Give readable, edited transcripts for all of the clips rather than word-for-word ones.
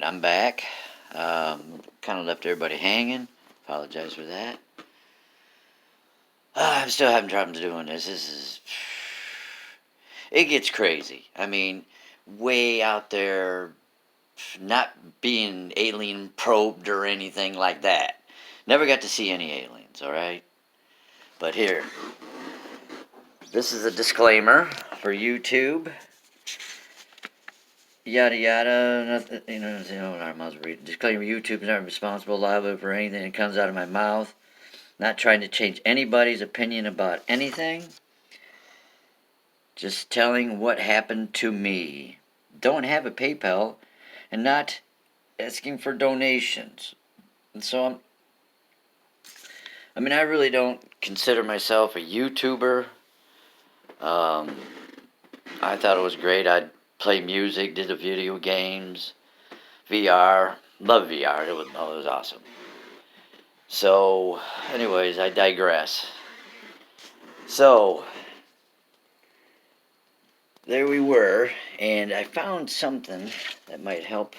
I'm back. Kind of left everybody hanging. Apologize for that. I'm still having trouble doing this. It gets crazy. I mean, way out there, not being alien probed or anything like that. Never got to see any aliens, alright? But here, this is a disclaimer for YouTube. Yada yada, nothing, I must read. Disclaimer: YouTube is not responsible, liable for anything that comes out of my mouth. Not trying to change anybody's opinion about anything. Just telling what happened to me. Don't have a PayPal, and not asking for donations. And so I really don't consider myself a YouTuber. I thought it was great. I'd play music, did the video games, VR. Love VR. It was awesome. So, anyways, I digress. So, there we were, and I found something that might help.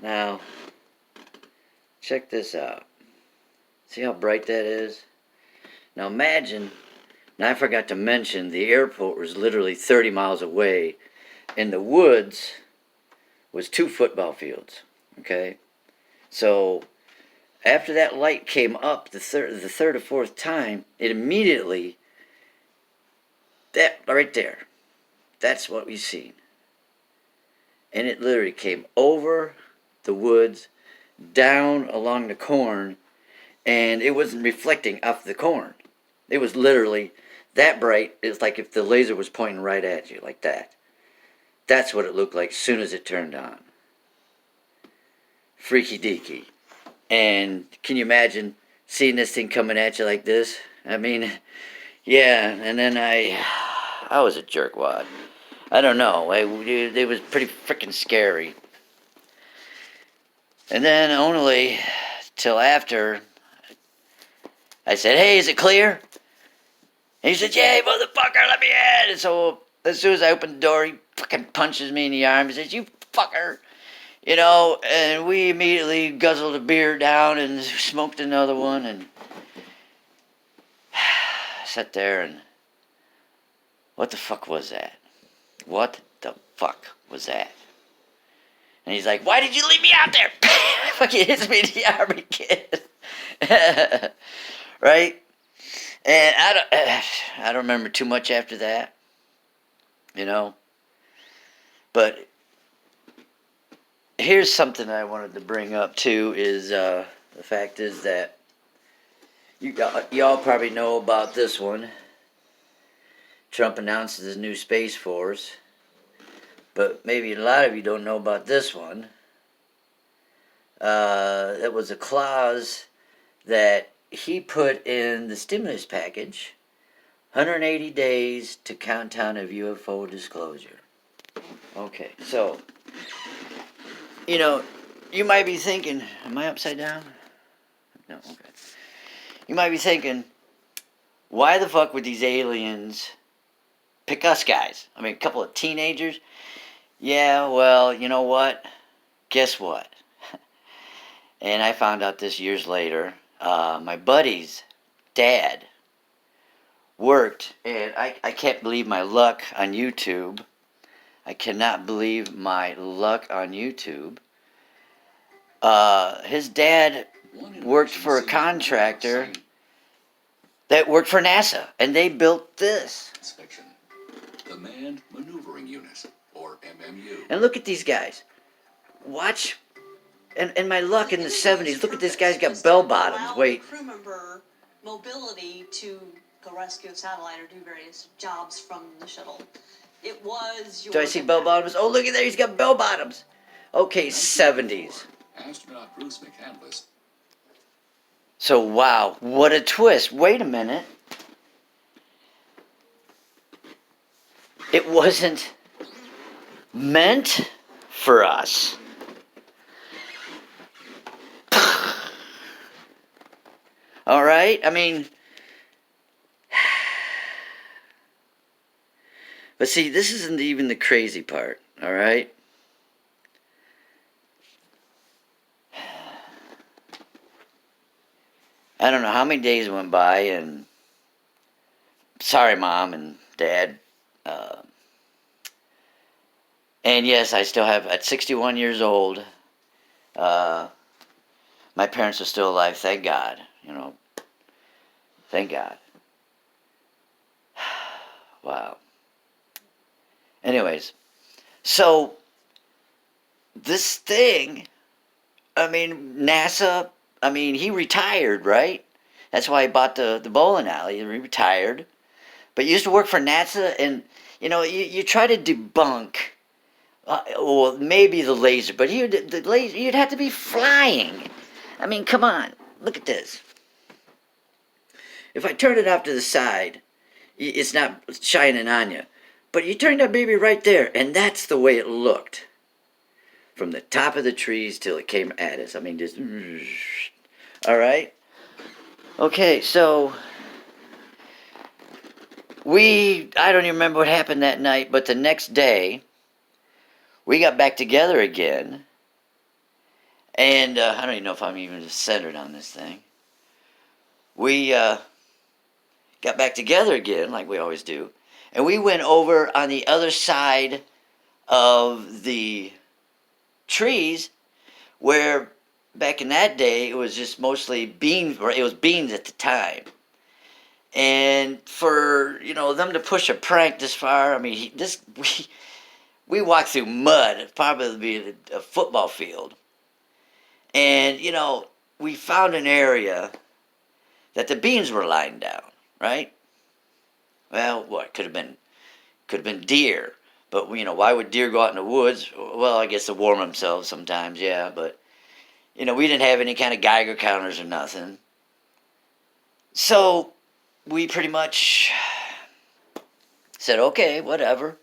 Now, check this out. See how bright that is? Now imagine, and I forgot to mention, the airport was literally 30 miles away, and the woods was 2 football fields, okay? So, after that light came up the third or fourth time, it immediately, that right there, that's what we seen. And it literally came over the woods, down along the corn, and it wasn't reflecting off the corn. It was literally that bright. It's like if the laser was pointing right at you, like that. That's what it looked like as soon as it turned on. Freaky deaky. And can you imagine seeing this thing coming at you like this? I mean, yeah, and then I was a jerkwad. I don't know. It was pretty freaking scary. And then only till after I said, "Hey, is it clear?" And he said, "Yeah, motherfucker, let me in." And so as soon as I opened the door, he fucking punches me in the arm and says, "You fucker." And we immediately guzzled a beer down and smoked another one and sat there and what the fuck was that? What the fuck was that? And he's like, "Why did you leave me out there?" Fucking hits me in the arm again. Right? And I don't remember too much after that. But here's something I wanted to bring up too is the fact is that y'all probably know about this one. Trump announces his new Space Force. But maybe a lot of you don't know about this one. It was a clause that he put in the stimulus package, 180 days to countdown of UFO disclosure. Okay, so, you might be thinking, am I upside down? No, okay. You might be thinking, why the fuck would these aliens pick us guys? I mean, a couple of teenagers? Yeah, well, you know what? Guess what? And I found out this years later. My buddy's dad worked, and I can't believe my luck on YouTube. I cannot believe my luck on YouTube. His dad worked for a contractor that worked for NASA, and they built this. Inspection. The Manned Maneuvering Unit, or MMU. And look at these guys. Watch. And my luck in the 70s, look at this guy's got bell bottoms. Wait. Crew member mobility to go rescue a satellite or do various jobs from the shuttle. It was your... Do I see bell bottoms? Oh, look at there, he's got bell bottoms. Okay, 70s. Astronaut Bruce McCandless. So, wow, what a twist. Wait a minute. It wasn't meant for us. All right? I mean, but see, this isn't even the crazy part, all right? I don't know how many days went by, and sorry, Mom and Dad. Uh, and yes, I still have, at 61 years old, uh, my parents are still alive, thank God. Thank God. Wow. Anyways, so this thing, NASA, he retired, right? That's why he bought the bowling alley. He retired. But you used to work for NASA, and, you try to debunk, well, maybe the laser, but you'd have to be flying. Come on. Look at this. If I turn it off to the side, it's not shining on you. But you turn that baby right there, and that's the way it looked. From the top of the trees till it came at us. Just... All right? Okay, so... I don't even remember what happened that night, but the next day, we got back together again. And I don't even know if I'm even centered on this thing. We got back together again, like we always do. And we went over on the other side of the trees, where back in that day it was just mostly beans, or it was beans at the time. And for them to push a prank this far, we walked through mud. It'd probably be a football field. And we found an area that the beans were lying down, right? Well, what could have been deer. But why would deer go out in the woods? Well, I guess to warm themselves sometimes, yeah. But we didn't have any kind of Geiger counters or nothing. So we pretty much said, okay, whatever.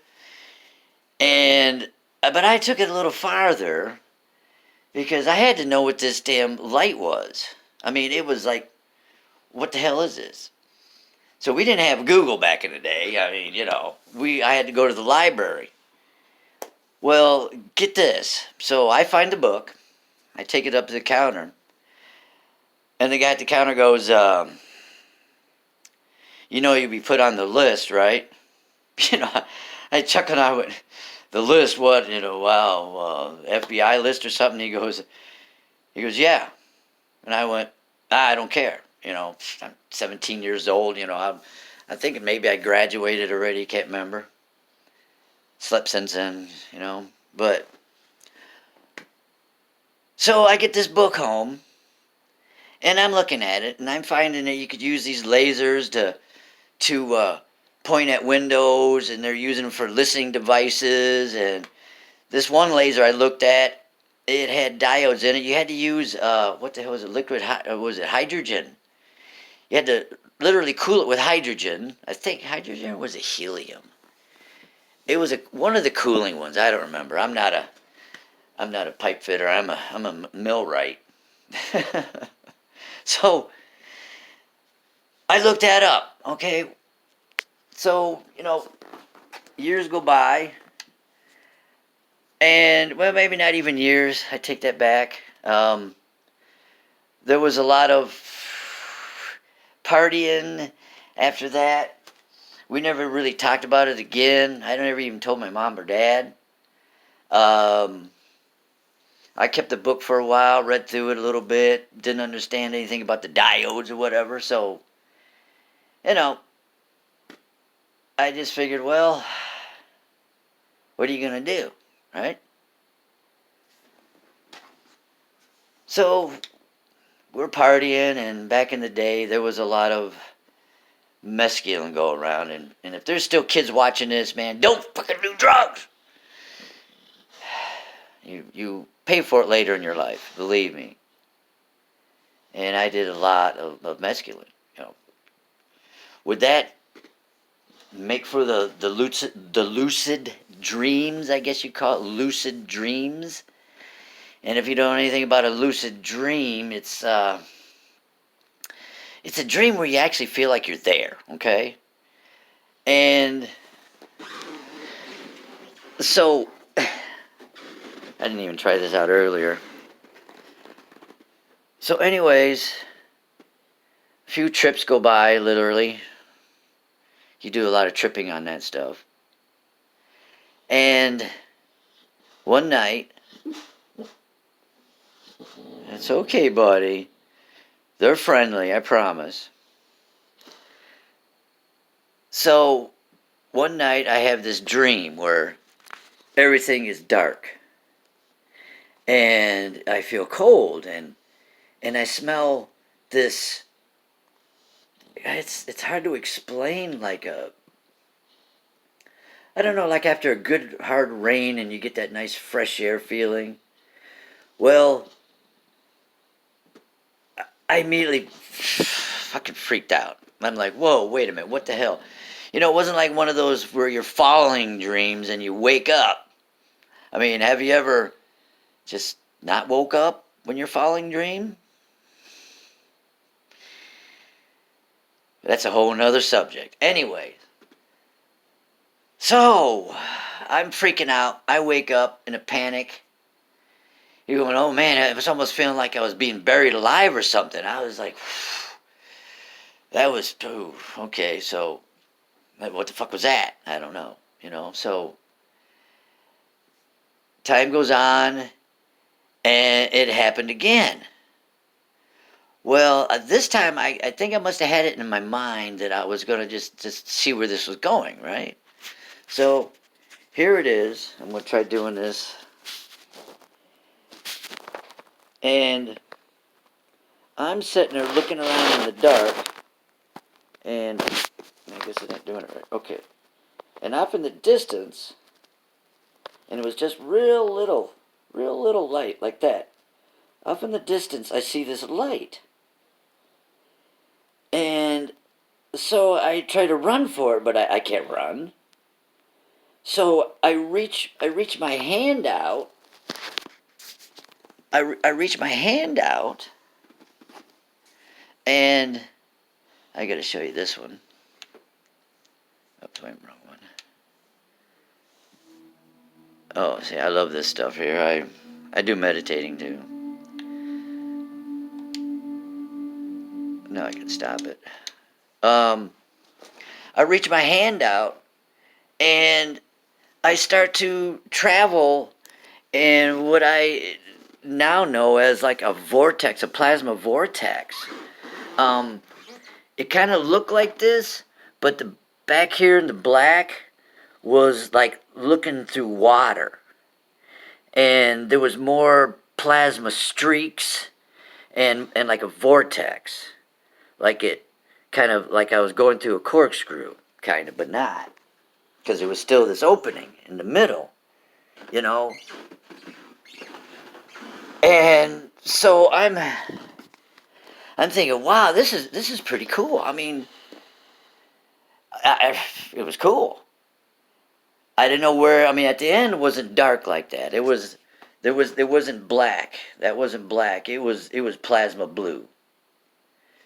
But I took it a little farther because I had to know what this damn light was. It was like, what the hell is this? So we didn't have Google back in the day. I had to go to the library. Well, get this. So I find the book. I take it up to the counter. And the guy at the counter goes, you'd be put on the list, right? Chuck and I went, the list, what? Wow, FBI list or something? He goes, yeah. And I went, I don't care. I'm 17 years old. I'm thinking maybe I graduated already. Can't remember. Slept since then, But so I get this book home, and I'm looking at it, and I'm finding that you could use these lasers to point at windows, and they're using them for listening devices. And this one laser I looked at, it had diodes in it. You had to use what the hell was it? Was it hydrogen? You had to literally cool it with hydrogen. I think hydrogen, or was it helium? It was one of the cooling ones. I don't remember. I'm not a pipe fitter. I'm a millwright. So I looked that up. Okay. So years go by, and well, maybe not even years. I take that back. There was a lot of partying after that. We never really talked about it again. I never even told my mom or dad. I kept the book for a while, read through it a little bit, didn't understand anything about the diodes or whatever. So, I just figured, well, what are you going to do, right? So, we're partying, and back in the day, there was a lot of mescaline go around, and if there's still kids watching this, man, don't fucking do drugs. You pay for it later in your life, believe me. And I did a lot of mescaline. Would that make for the lucid dreams? I guess you call it lucid dreams. And if you don't know anything about a lucid dream, it's a dream where you actually feel like you're there, okay? And so, I didn't even try this out earlier. So anyways, few trips go by, literally. You do a lot of tripping on that stuff. And one night, it's okay, buddy. They're friendly, I promise. So, one night I have this dream where everything is dark. And I feel cold, and I smell this. It's hard to explain, like I don't know, like after a good hard rain and you get that nice fresh air feeling. Well, I immediately fucking freaked out. I'm like, whoa, wait a minute, what the hell? You know, it wasn't like one of those where you're falling dreams and you wake up. I mean, have you ever just not woke up when you're falling dream? That's a whole nother subject. Anyway, so I'm freaking out. I wake up in a panic. You're going, oh man, I was almost feeling like I was being buried alive or something. I was like, that was, ooh, okay, so what the fuck was that? I don't know, you know. So time goes on, and it happened again. Well, this time I think I must have had it in my mind that I was going to just see where this was going, right? So here it is. I'm going to try doing this. And I'm sitting there looking around in the dark, and I guess I'm not doing it right. Okay. And off in the distance, and it was just real little light like that. Off in the distance, I see this light. And so I try to run for it, but I can't run. So I reach my hand out. I reach my hand out, and I got to show you this one. Oops, wait, wrong one. Oh, see, I love this stuff here. I do meditating too. No, I can stop it. I reach my hand out, and I start to travel in what I now know as like a vortex, a plasma vortex. It kind of looked like this, but the back here in the black was like looking through water. And there was more plasma streaks and like a vortex. Like it kind of like I was going through a corkscrew, kind of, but not. Because there was still this opening in the middle, you know. And so I'm thinking, wow, this is pretty cool. I mean, it was cool. I didn't know where. I mean, at the end, it wasn't dark like that. It wasn't black. That wasn't black. It was plasma blue.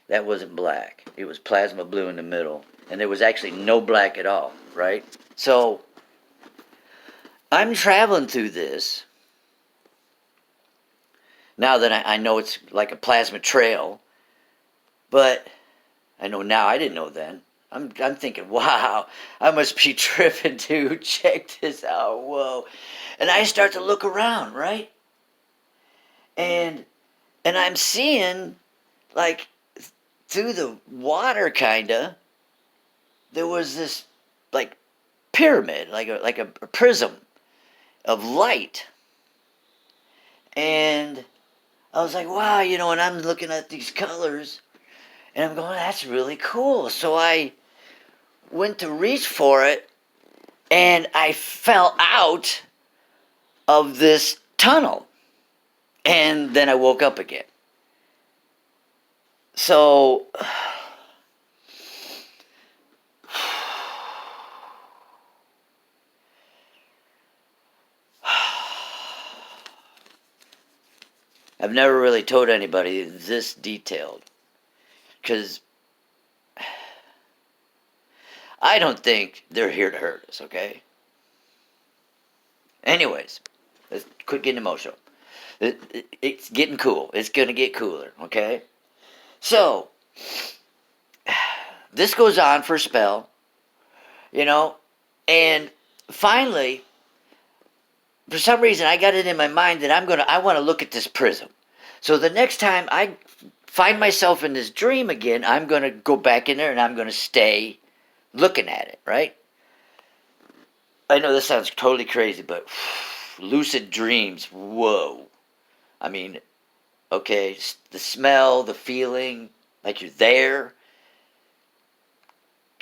That wasn't black. It was plasma blue in the middle, and there was actually no black at all. Right. So I'm traveling through this. Now that I know it's like a plasma trail, but I know now, I didn't know then. I'm thinking, wow, I must be tripping, dude. Check this out, whoa. And I start to look around, right? And I'm seeing, like, through the water, kinda, there was this, like, pyramid, like a prism of light. And I was like, wow, you know, and I'm looking at these colors, and I'm going, that's really cool. So I went to reach for it, and I fell out of this tunnel. And then I woke up again. So I've never really told anybody this detailed, because I don't think they're here to hurt us, okay? Anyways, let's quit getting emotional. It's getting cool. It's going to get cooler, okay? So, this goes on for a spell, you know, and finally, for some reason, I got it in my mind that I want to look at this prism. So the next time I find myself in this dream again, I'm going to go back in there and I'm going to stay looking at it, right? I know this sounds totally crazy, but lucid dreams, whoa. I mean, okay, the smell, the feeling, like you're there,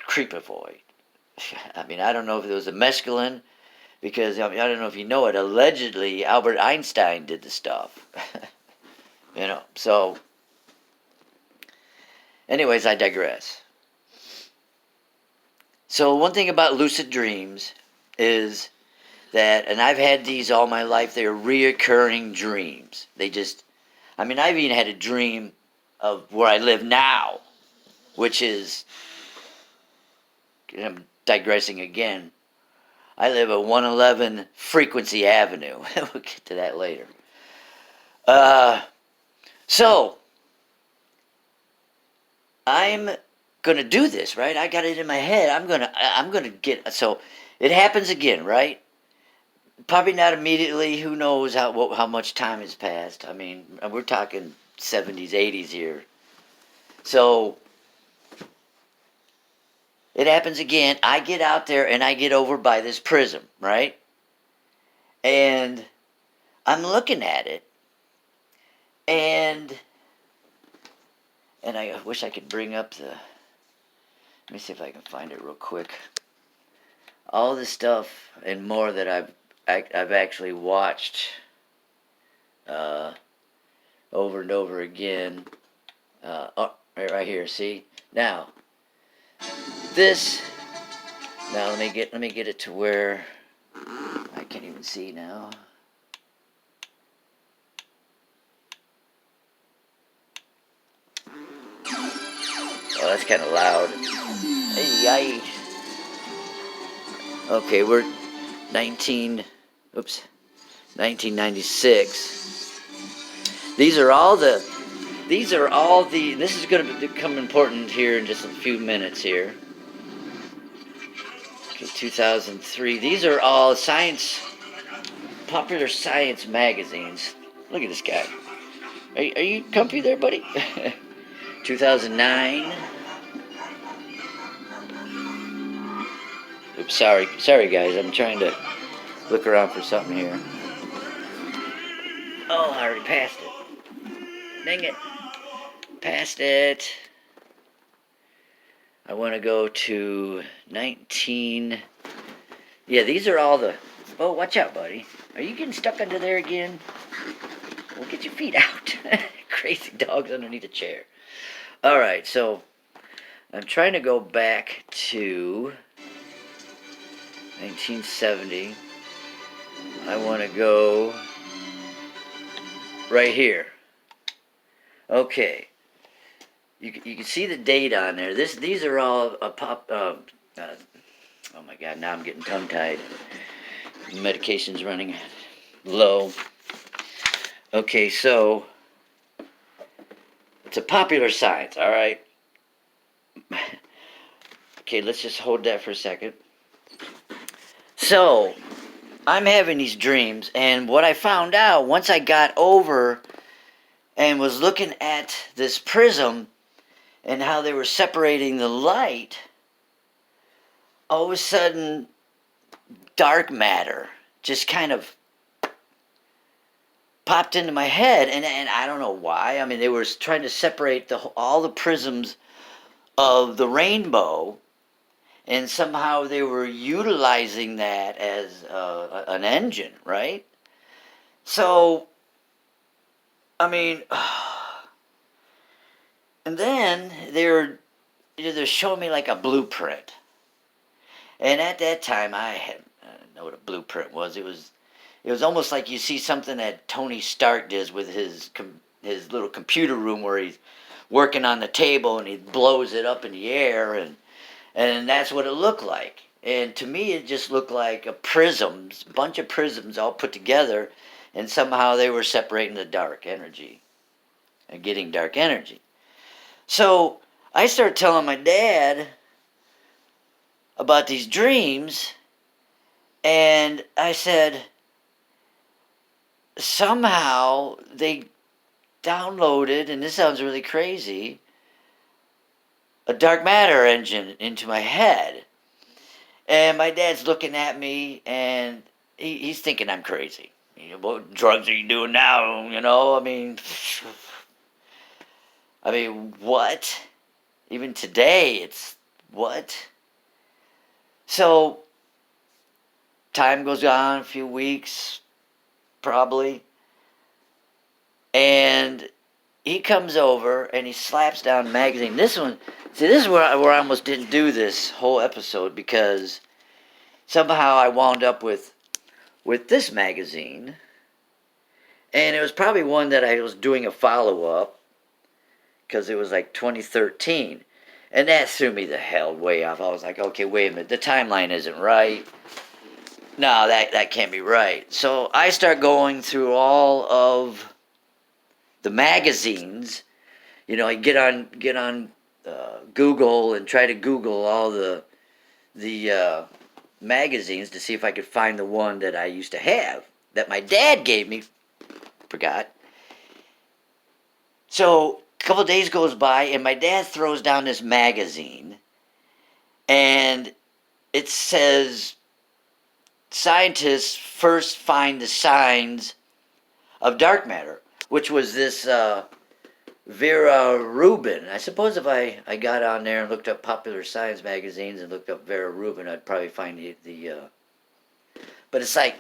creepivoid. I mean, I don't know if it was a mescaline, because I don't know if you know it, allegedly Albert Einstein did the stuff. You know, so anyways, I digress. So one thing about lucid dreams is that, and I've had these all my life, they're reoccurring dreams. I've even had a dream of where I live now, which is, I'm digressing again, I live at 111 Frequency Avenue. We'll get to that later. So, I'm gonna do this, right? I got it in my head. I'm gonna get, so it happens again, right? Probably not immediately. Who knows how much time has passed? I mean, we're talking 70s, 80s here. So it happens again. I get out there and I get over by this prism, right? And I'm looking at it, and I wish I could bring up the. Let me see if I can find it real quick. All the stuff and more that I've actually watched over and over again. Right here. See now this. Now let me get it to where I can't even see now. Oh, that's kind of loud. Hey, okay, we're 1996. These are all the, this is going to become important here in just a few minutes here. Okay, 2003. These are all popular science magazines. Look at this guy. Are you comfy there, buddy? 2009. Oops, sorry guys, I'm trying to look around for something here. Oh, I already passed it. Dang it. Passed it. I want to go to 19. Yeah, these are all the. Oh, watch out, buddy. Are you getting stuck under there again? Well, get your feet out. Crazy dogs underneath a chair. Alright, so I'm trying to go back to 1970. I want to go right here. Okay. You can see the date on there. These are all oh my God, now I'm getting tongue-tied. Medication's running low. Okay, so it's a popular science, all right? Okay, let's just hold that for a second. So, I'm having these dreams, and what I found out, once I got over and was looking at this prism and how they were separating the light, all of a sudden, dark matter just kind of popped into my head, and I don't know why. I mean, they were trying to separate all the prisms of the rainbow, and somehow they were utilizing that as an engine, right? So, I mean, and then they're showing me like a blueprint. And at that time, I didn't know what a blueprint was. It was almost like you see something that Tony Stark does with his little computer room where he's working on the table and he blows it up in the air, and that's what it looked like. And to me, it just looked like a bunch of prisms all put together, and somehow they were separating the dark energy and getting dark energy. So I started telling my dad about these dreams, and I said, somehow they downloaded, and this sounds really crazy, a dark matter engine into my head. And my dad's looking at me, and he's thinking I'm crazy. You know, what drugs are you doing now? You know, I mean, what? Even today, it's what? So, time goes on, a few weeks, probably, and he comes over and he slaps down a magazine. This one, see, this is where I almost didn't do this whole episode because somehow I wound up with this magazine, and it was probably one that I was doing a follow-up because it was like 2013, and that threw me the hell way off. I was like, okay, wait a minute, the timeline isn't right. No, that can't be right. So I start going through all of the magazines. You know, I get on Google and try to Google all the magazines to see if I could find the one that I used to have that my dad gave me. Forgot. So a couple of days goes by, and my dad throws down this magazine, and it says scientists first find the signs of dark matter, which was this Vera Rubin. I suppose if I got on there and looked up popular science magazines and looked up Vera Rubin, I'd probably find the but it's like,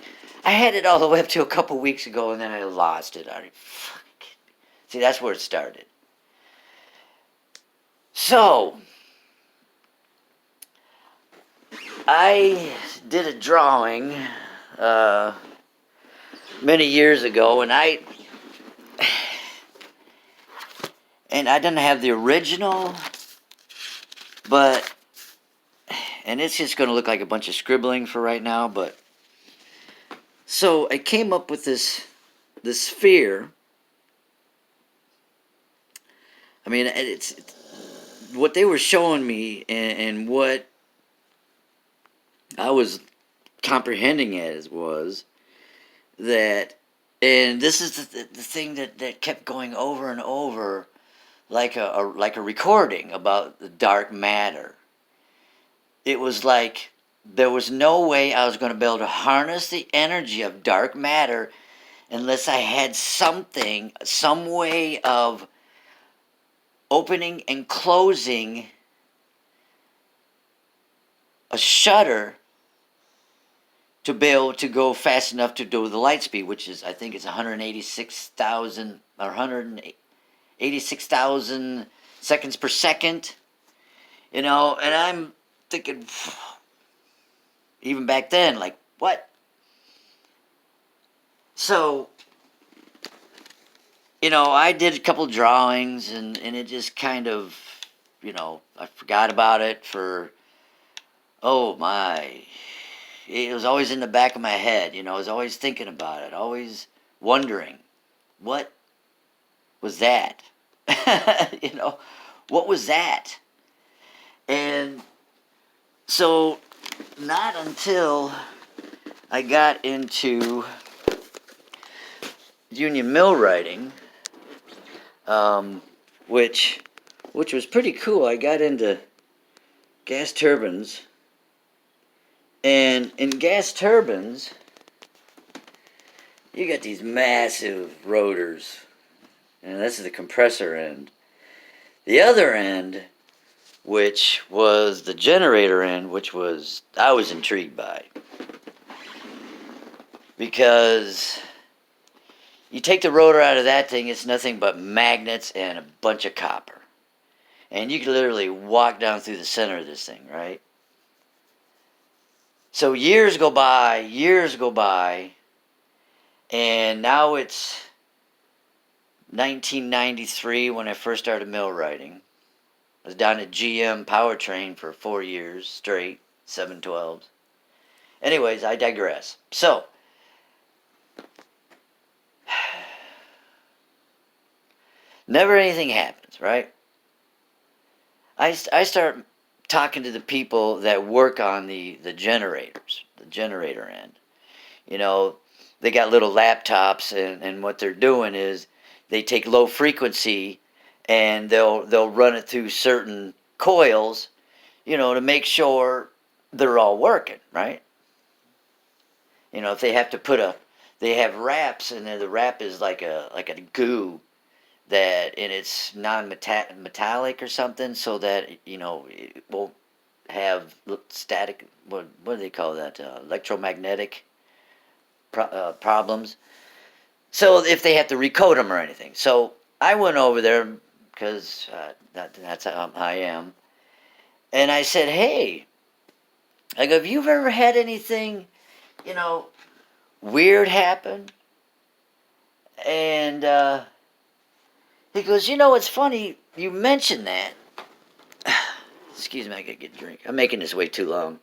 I had it all the way up to a couple weeks ago, and then I lost it. See, that's where it started. So, I did a drawing many years ago, and I didn't have the original, but, and it's just going to look like a bunch of scribbling for right now, but, so I came up with this sphere. I mean, it's what they were showing me, and what I was comprehending as was that, and this is the thing that kept going over and over, like a recording about the dark matter. It was like there was no way I was going to be able to harness the energy of dark matter unless I had something, some way of opening and closing a shutter to be able to go fast enough to do the light speed, which is, I think it's 186,000 or 186,000 seconds per second. You know, and I'm thinking, even back then, like, what? So, you know, I did a couple drawings, and it just kind of, you know, I forgot about it for, oh my, it was always in the back of my head, you know, I was always thinking about it, always wondering, what was that? You know, what was that? And so, not until I got into union mill writing, which was pretty cool. I got into gas turbines, and in gas turbines, you got these massive rotors, and this is the compressor end. The other end, which was the generator end, which was, I was intrigued by, because you take the rotor out of that thing, it's nothing but magnets and a bunch of copper. And you can literally walk down through the center of this thing, right? So years go by, and now it's 1993 when I first started mill writing. I was down at GM Powertrain for 4 years straight, 712s. Anyways, I digress. So, never anything happens, right? I start talking to the people that work on the generators, the generator end. You know, they got little laptops, and what they're doing is they take low frequency and they'll run it through certain coils, you know, to make sure they're all working, right? You know, if they have to they have wraps, and then the wrap is like a goo that, and it's non-metallic or something, so that, you know, it won't have static. What do they call that? Electromagnetic problems. So if they have to recode them or anything. So I went over there because that's how I am, and I said, "Hey, I go, have you ever had anything, you know, weird happen?" And he goes, "You know, it's funny you mentioned that." Excuse me, I gotta get a drink. I'm making this way too long.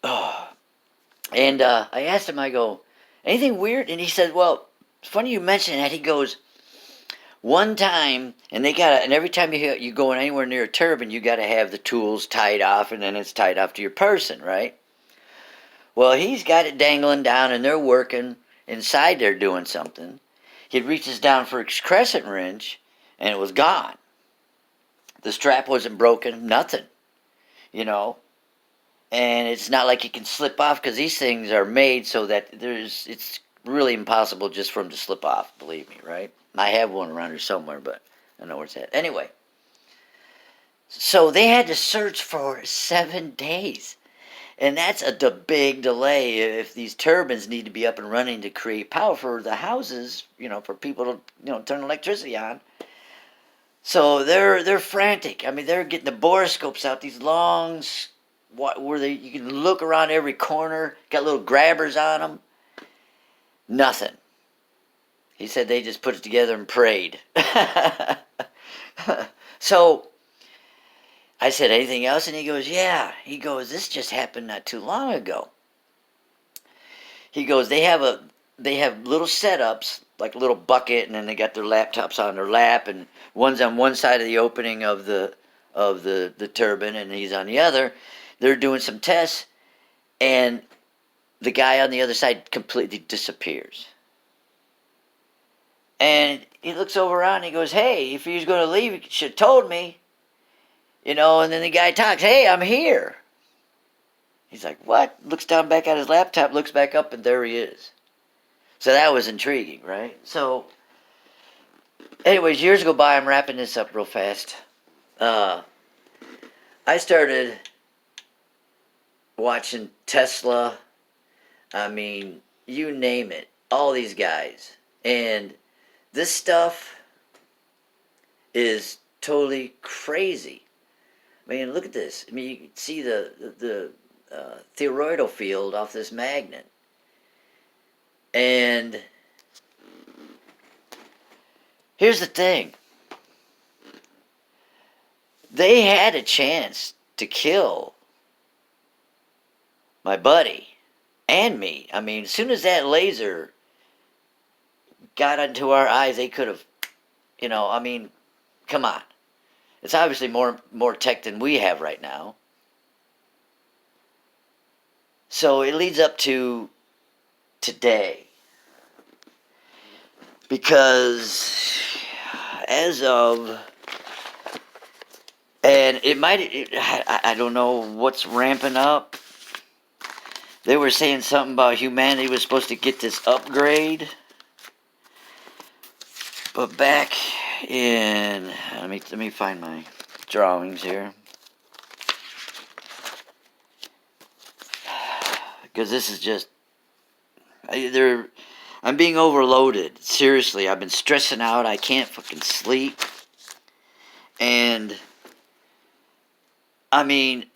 Oh. And I asked him, I go, anything weird? And he said, well, it's funny you mentioned that. He goes, one time, and and every time you go anywhere near a turbine, you got to have the tools tied off, and then it's tied off to your person, right? Well, he's got it dangling down, and they're working inside there doing something. He reaches down for his crescent wrench, and it was gone. The strap wasn't broken, nothing, you know. And it's not like you can slip off, because these things are made so that it's really impossible just for them to slip off, believe me, right? I have one around here somewhere, but I don't know where it's at. Anyway, so they had to search for 7 days. And that's a big delay if these turbines need to be up and running to create power for the houses, you know, for people to, you know, turn electricity on. So they're frantic. I mean, they're getting the borescopes out, these long, where you can look around every corner, got little grabbers on them. Nothing. He said they just put it together and prayed. So I said, anything else? And he goes, yeah. He goes, this just happened not too long ago. He goes, they have little setups, like a little bucket, and then they got their laptops on their lap, and one's on one side of the opening of the turbine, and he's on the other. They're doing some tests, and the guy on the other side completely disappears. And he looks over around and he goes, hey, if he was going to leave, you should have told me. You know, and then the guy talks, hey, I'm here. He's like, what? Looks down back at his laptop, looks back up, and there he is. So that was intriguing, right? So, anyways, years go by. I'm wrapping this up real fast. I started watching Tesla. I mean, you name it. All these guys. And this stuff is totally crazy. I mean, look at this. I mean, you can see the toroidal field off this magnet. And here's the thing. They had a chance to kill my buddy and me. I mean, as soon as that laser got into our eyes, they could have, you know, I mean, come on. It's obviously more tech than we have right now. So it leads up to today. Because as of, and I don't know what's ramping up. They were saying something about humanity was supposed to get this upgrade. But back in, let me find my drawings here. Because this is just, I'm being overloaded. Seriously, I've been stressing out. I can't fucking sleep. And, I mean,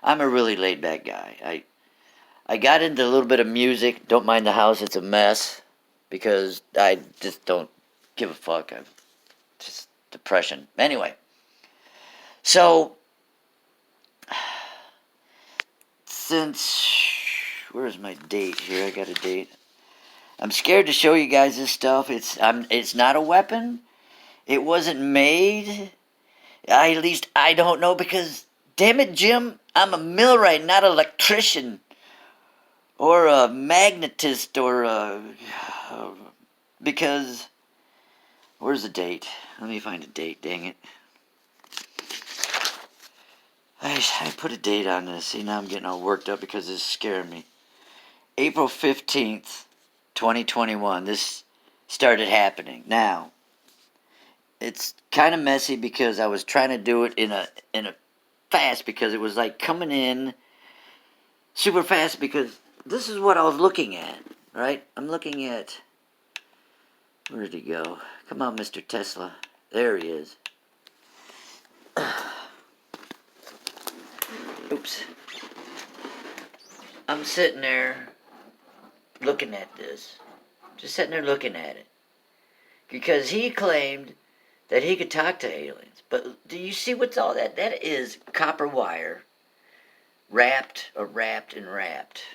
I'm a really laid back guy. I got into a little bit of music. Don't mind the house, it's a mess. Because I just don't give a fuck. I'm just depression. Anyway. So, since Where's my date here? I got a date. I'm scared to show you guys this stuff. It's not a weapon. It wasn't made. At least I don't know because, damn it, Jim, I'm a millwright, not an electrician or a magnetist because, where's the date? Let me find a date, dang it. I put a date on this. See, now I'm getting all worked up because this is scaring me. April 15th, 2021. This started happening. Now, it's kind of messy because I was trying to do it in a fast because it was like coming in super fast because this is what I was looking at, right? I'm looking at, where did he go? Come on, Mr. Tesla. There he is. Oops. I'm sitting there looking at this. Just sitting there looking at it. Because he claimed that he could talk to aliens. But do you see what's all that? That is copper wire wrapped and wrapped and wrapped.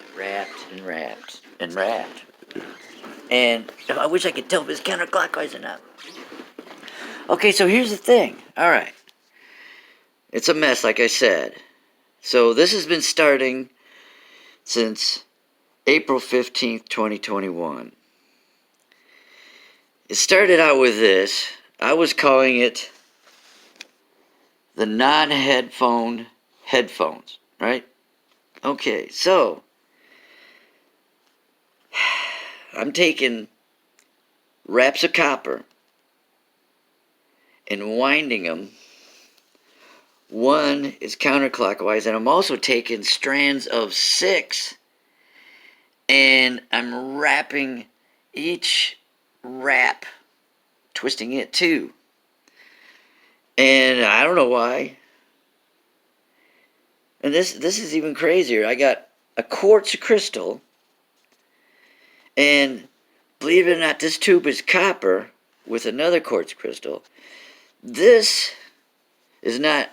And I wish I could tell if it's counterclockwise or not. Okay, so here's the thing. Alright. It's a mess, like I said. So this has been starting since April 15th, 2021. It started out with this. I was calling it the non-headphone headphones, right? Okay, so I'm taking wraps of copper and winding them. One is counterclockwise, and I'm also taking strands of 6 and I'm wrapping each wrap, twisting it too. And I don't know why. And this is even crazier. I got a quartz crystal, and believe it or not, this tube is copper with another quartz crystal. This is not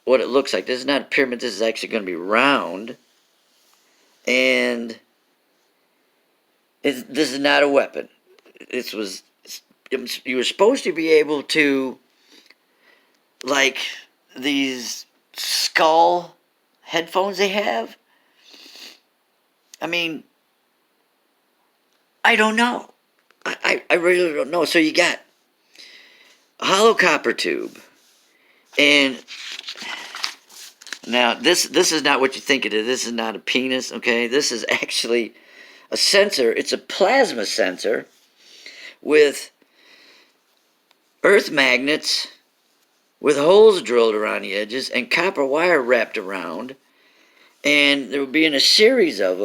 what it looks like. This is not a pyramid. This is actually going to be round. And this is not a weapon. You were supposed to be able to, like these skull headphones they have. I mean, I don't know. I really don't know. So you got a hollow copper tube. And now this is not what you think it is. This is not a penis, okay? This is actually a sensor. It's a plasma sensor with earth magnets with holes drilled around the edges and copper wire wrapped around. And there will be in a series of them.